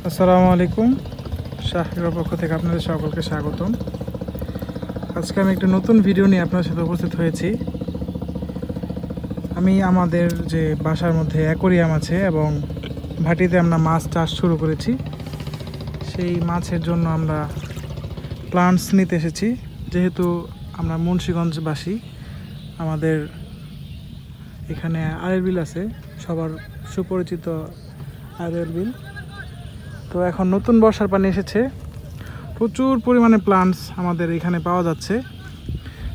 আসসালামু আলাইকুম। শাহিরের পক্ষ থেকে আপনাদের সকলকে স্বাগতম। আজকে আমি একটা নতুন ভিডিও নিয়ে আপনার সাথে উপস্থিত হয়েছি। আমি আমাদের যে বাসার মধ্যে অ্যাকোরিয়াম আছে এবং ভাটিতে আমরা মাছ চাষ শুরু করেছি, সেই মাছের জন্য আমরা প্লান্টস নিতে এসেছি। যেহেতু আমরা মুন্সিগঞ্জবাসী, আমাদের এখানে আয়ের বিল আছে, সবার সুপরিচিত আয়ের বিল। তো এখন নতুন বর্ষার পানি এসেছে, প্রচুর পরিমাণে প্লান্টস আমাদের এখানে পাওয়া যাচ্ছে।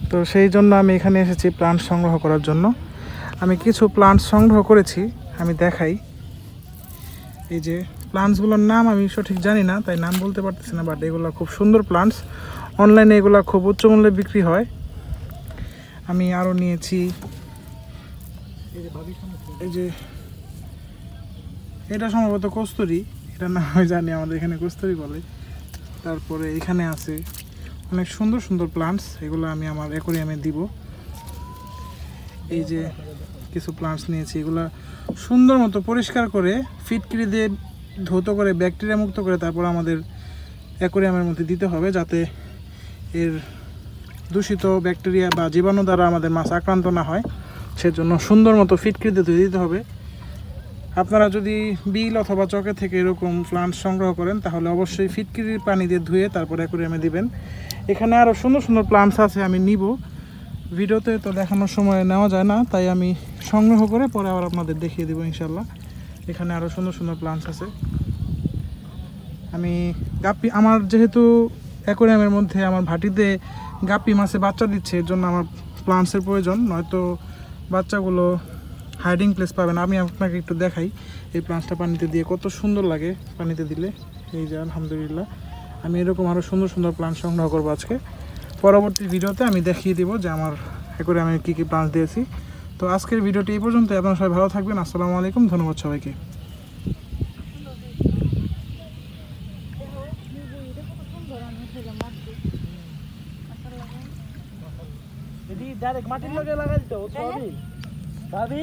তো সেই জন্য আমি এখানে এসেছি প্লান্টস সংগ্রহ করার জন্য। আমি কিছু প্লান্টস সংগ্রহ করেছি, আমি দেখাই। এই যে প্লান্টসগুলোর নাম আমি সঠিক জানি না, তাই নাম বলতে পারতেছি না, বাট এগুলো খুব সুন্দর প্লান্টস। অনলাইনে এগুলো খুব উচ্চ মূল্যে বিক্রি হয়। আমি আরও নিয়েছি, এই যে এটা সম্ভবত কস্তুরী, এটা না হয় জানি, আমাদের এখানে কস্তুরী বলে। তারপরে এখানে আছে অনেক সুন্দর সুন্দর প্লান্টস, এগুলো আমি আমার অ্যাকোরিয়ামে দিব। এই যে কিছু প্লান্টস নিয়েছি, এগুলো সুন্দর মতো পরিষ্কার করে ফিটকিরি দিয়ে ধৌত করে ব্যাকটেরিয়া মুক্ত করে তারপর আমাদের অ্যাকোরিয়ামের মধ্যে দিতে হবে, যাতে এর দূষিত ব্যাকটেরিয়া বা জীবাণু দ্বারা আমাদের মাছ আক্রান্ত না হয়। সেজন্য সুন্দর মতো ফিটকিরিতে ধুয়ে দিতে হবে। আপনারা যদি বিল অথবা চকে থেকে এরকম প্লান্টস সংগ্রহ করেন, তাহলে অবশ্যই ফিটকিরির পানি দিয়ে ধুয়ে তারপর অ্যাকোরিয়ামে দিবেন। এখানে আরও সুন্দর সুন্দর প্লান্টস আছে, আমি নিব। ভিডিওতে তো দেখানোর সময় নেওয়া যায় না, তাই আমি সংগ্রহ করে পরে আবার আপনাদের দেখিয়ে দেবো ইনশাল্লাহ। এখানে আরও সুন্দর সুন্দর প্লান্টস আছে। আমি গাপ্পি, আমার যেহেতু অ্যাকোরিয়ামের মধ্যে আমার ভাটিতে গাপ্পি মাছে বাচ্চা দিচ্ছে, এর জন্য আমার প্লান্টসের প্রয়োজন, নয়তো বাচ্চাগুলো হাইডিং প্লেস পাবে না। আমি আপনাকে একটু দেখাই এই প্লান্টসটা পানিতে দিয়ে কত সুন্দর লাগে পানিতে দিলে। এই যে আলহামদুলিল্লাহ, আমি এরকম আরও সুন্দর সুন্দর প্লান্ট সংগ্রহ করবো আজকে। পরবর্তী ভিডিওতে আমি দেখিয়ে দিব যে আমার অ্যাকোরিয়ামে কী কী প্লান্টস দিয়েছি। তো আজকের ভিডিওটি এই পর্যন্ত। আপনারা সবাই ভালো থাকবেন। আসসালামু আলাইকুম, ধন্যবাদ সবাইকে। ডাইরেক্ট মাটির লগে লাগাই দিতে ভাবি